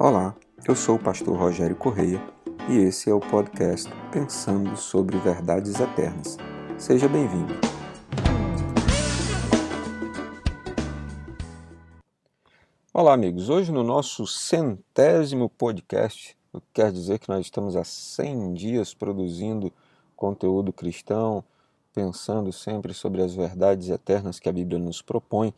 Olá, eu sou o pastor Rogério Correia e esse é o podcast Pensando sobre Verdades Eternas. Seja bem-vindo. Olá, amigos. Hoje no nosso 100º podcast, o que quer dizer que nós estamos há 100 dias produzindo conteúdo cristão, pensando sempre sobre as verdades eternas que a Bíblia nos propõe.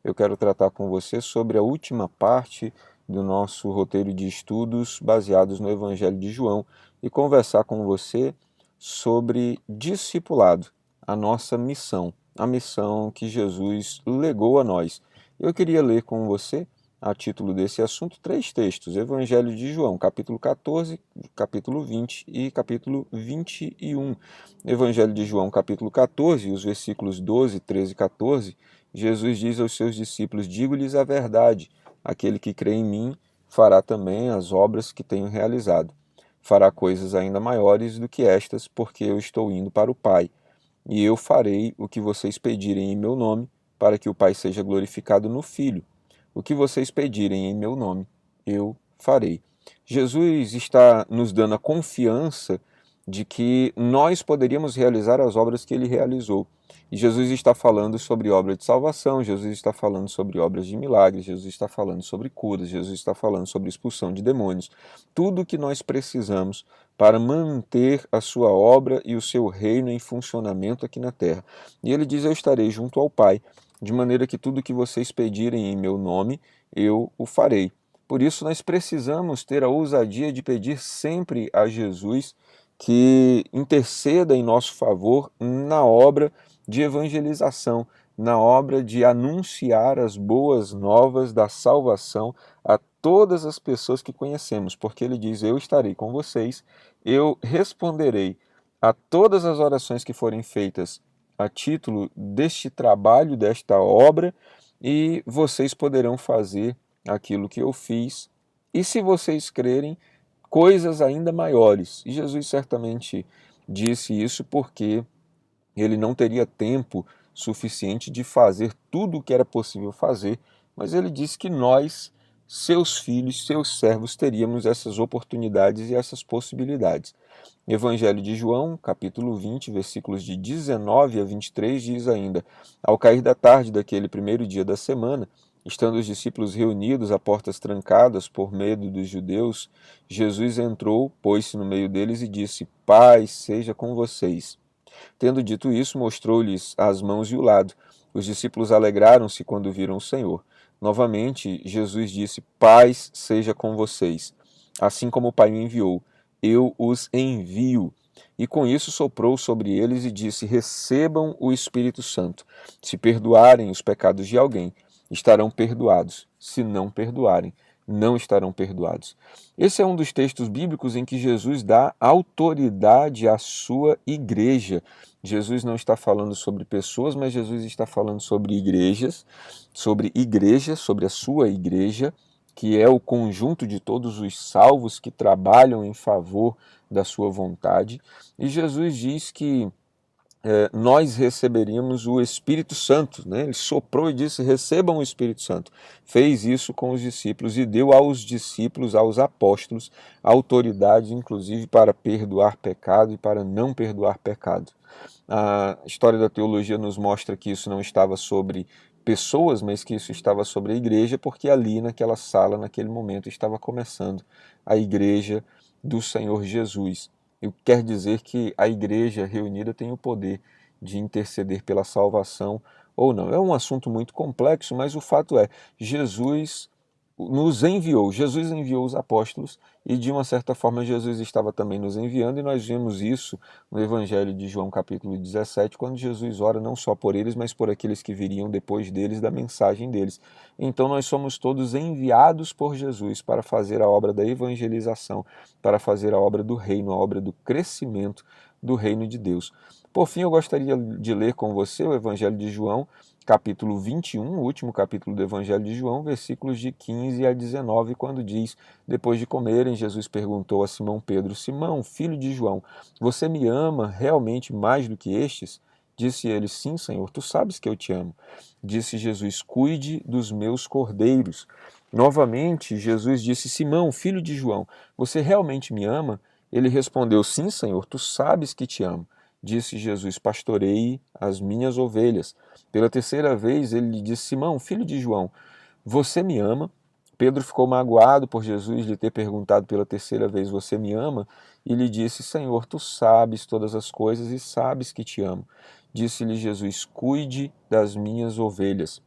Eu quero tratar com você sobre a última parte do nosso roteiro de estudos baseados no Evangelho de João e conversar com você sobre discipulado, a nossa missão, a missão que Jesus legou a nós. Eu queria ler com você, a título desse assunto, 3 textos, Evangelho de João, capítulo 14, capítulo 20 e capítulo 21. Evangelho de João, capítulo 14, os versículos 12, 13 e 14, Jesus diz aos seus discípulos: digo-lhes a verdade, aquele que crê em mim fará também as obras que tenho realizado. Fará coisas ainda maiores do que estas, porque eu estou indo para o Pai. E eu farei o que vocês pedirem em meu nome, para que o Pai seja glorificado no Filho. O que vocês pedirem em meu nome, eu farei. Jesus está nos dando a confiança de que nós poderíamos realizar as obras que ele realizou. E Jesus está falando sobre obra de salvação, Jesus está falando sobre obras de milagres, Jesus está falando sobre curas, Jesus está falando sobre expulsão de demônios. Tudo o que nós precisamos para manter a sua obra e o seu reino em funcionamento aqui na terra. E ele diz: eu estarei junto ao Pai, de maneira que tudo o que vocês pedirem em meu nome, eu o farei. Por isso nós precisamos ter a ousadia de pedir sempre a Jesus que interceda em nosso favor na obra de evangelização, na obra de anunciar as boas novas da salvação a todas as pessoas que conhecemos, porque ele diz: eu estarei com vocês, eu responderei a todas as orações que forem feitas a título deste trabalho, desta obra, e vocês poderão fazer aquilo que eu fiz, e se vocês crerem, coisas ainda maiores. E Jesus certamente disse isso porque ele não teria tempo suficiente de fazer tudo o que era possível fazer, mas ele disse que nós, seus filhos, seus servos, teríamos essas oportunidades e essas possibilidades. Evangelho de João, capítulo 20, versículos de 19 a 23, diz ainda: ao cair da tarde daquele primeiro dia da semana, estando os discípulos reunidos a portas trancadas por medo dos judeus, Jesus entrou, pôs-se no meio deles e disse: paz seja com vocês. Tendo dito isso, mostrou-lhes as mãos e o lado. Os discípulos alegraram-se quando viram o Senhor. Novamente, Jesus disse: paz seja com vocês. Assim como o Pai me enviou, eu os envio. E com isso soprou sobre eles e disse: recebam o Espírito Santo. Se perdoarem os pecados de alguém, estarão perdoados. Se não perdoarem, não estarão perdoados. Esse é um dos textos bíblicos em que Jesus dá autoridade à sua igreja. Jesus não está falando sobre pessoas, mas Jesus está falando sobre igrejas, sobre a sua igreja, que é o conjunto de todos os salvos que trabalham em favor da sua vontade. E Jesus diz que nós receberíamos o Espírito Santo, né? Ele soprou e disse: recebam o Espírito Santo. Fez isso com os discípulos e deu aos discípulos, aos apóstolos, autoridade, inclusive, para perdoar pecado e para não perdoar pecado. A história da teologia nos mostra que isso não estava sobre pessoas, mas que isso estava sobre a igreja, porque ali naquela sala, naquele momento, estava começando a igreja do Senhor Jesus. O que quer dizer que a igreja reunida tem o poder de interceder pela salvação ou não. É um assunto muito complexo, mas o fato é, Jesus Jesus enviou os apóstolos e de uma certa forma Jesus estava também nos enviando, e nós vemos isso no Evangelho de João capítulo 17, quando Jesus ora não só por eles, mas por aqueles que viriam depois deles, da mensagem deles. Então nós somos todos enviados por Jesus para fazer a obra da evangelização, para fazer a obra do reino, a obra do crescimento do reino de Deus. Por fim, eu gostaria de ler com você o Evangelho de João, capítulo 21, o último capítulo do Evangelho de João, versículos de 15 a 19, quando diz: depois de comerem, Jesus perguntou a Simão Pedro: Simão, filho de João, você me ama realmente mais do que estes? Disse ele: sim, Senhor, tu sabes que eu te amo. Disse Jesus: cuide dos meus cordeiros. Novamente, Jesus disse: Simão, filho de João, você realmente me ama? Ele respondeu: Sim, Senhor, tu sabes que te amo. Disse Jesus: Pastoreie as minhas ovelhas. Pela terceira vez, ele lhe disse: Simão, filho de João, você me ama? Pedro ficou magoado por Jesus lhe ter perguntado pela terceira vez: Você me ama? E lhe disse: Senhor, tu sabes todas as coisas e sabes que te amo. Disse-lhe Jesus: Cuide das minhas ovelhas.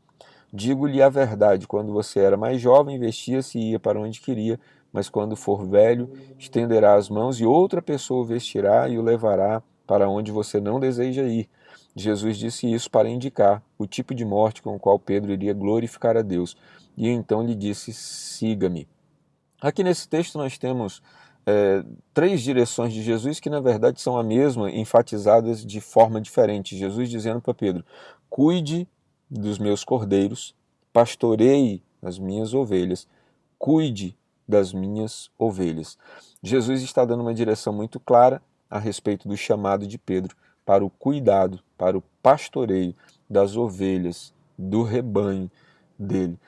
Digo-lhe a verdade, quando você era mais jovem, vestia-se e ia para onde queria, mas quando for velho, estenderá as mãos e outra pessoa o vestirá e o levará para onde você não deseja ir. Jesus disse isso para indicar o tipo de morte com o qual Pedro iria glorificar a Deus. E então lhe disse: Siga-me. Aqui nesse texto nós temos três direções de Jesus que na verdade são a mesma, enfatizadas de forma diferente. Jesus dizendo para Pedro: cuide dos meus cordeiros, pastoreie as minhas ovelhas, cuide das minhas ovelhas. Jesus está dando uma direção muito clara a respeito do chamado de Pedro para o cuidado, para o pastoreio das ovelhas, do rebanho dele.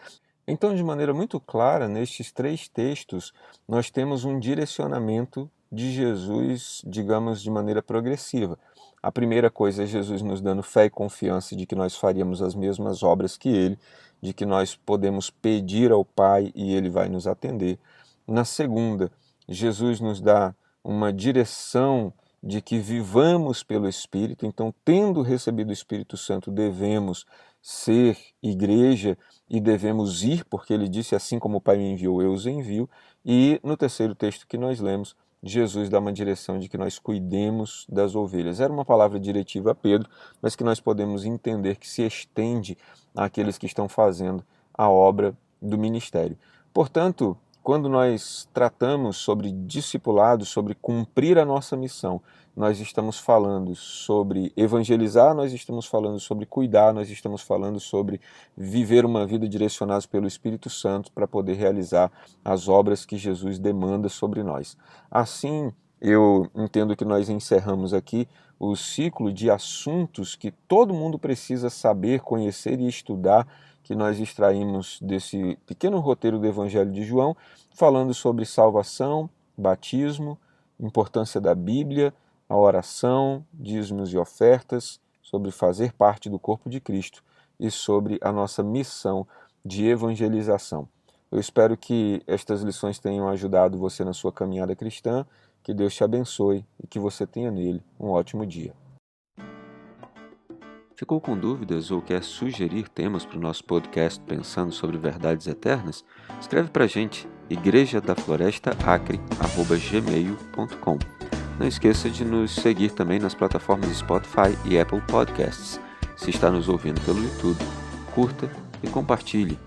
Então, de maneira muito clara, nestes três textos, nós temos um direcionamento de Jesus, digamos, de maneira progressiva. A primeira coisa é Jesus nos dando fé e confiança de que nós faríamos as mesmas obras que Ele, de que nós podemos pedir ao Pai e Ele vai nos atender. Na segunda, Jesus nos dá uma direção de que vivamos pelo Espírito, então, tendo recebido o Espírito Santo, devemos ser igreja e devemos ir, porque ele disse: assim como o Pai me enviou, eu os envio. E no terceiro texto que nós lemos, Jesus dá uma direção de que nós cuidemos das ovelhas. Era uma palavra diretiva a Pedro, mas que nós podemos entender que se estende àqueles que estão fazendo a obra do ministério. Portanto, quando nós tratamos sobre discipulado, sobre cumprir a nossa missão, nós estamos falando sobre evangelizar, nós estamos falando sobre cuidar, nós estamos falando sobre viver uma vida direcionada pelo Espírito Santo para poder realizar as obras que Jesus demanda sobre nós. Assim, eu entendo que nós encerramos aqui o ciclo de assuntos que todo mundo precisa saber, conhecer e estudar, que nós extraímos desse pequeno roteiro do Evangelho de João, falando sobre salvação, batismo, importância da Bíblia, a oração, dízimos e ofertas, sobre fazer parte do corpo de Cristo e sobre a nossa missão de evangelização. Eu espero que estas lições tenham ajudado você na sua caminhada cristã, que Deus te abençoe e que você tenha nele um ótimo dia. Ficou com dúvidas ou quer sugerir temas para o nosso podcast Pensando sobre Verdades Eternas? Escreve para a gente, igrejadaflorestaacre@gmail.com. Não esqueça de nos seguir também nas plataformas Spotify e Apple Podcasts. Se está nos ouvindo pelo YouTube, curta e compartilhe.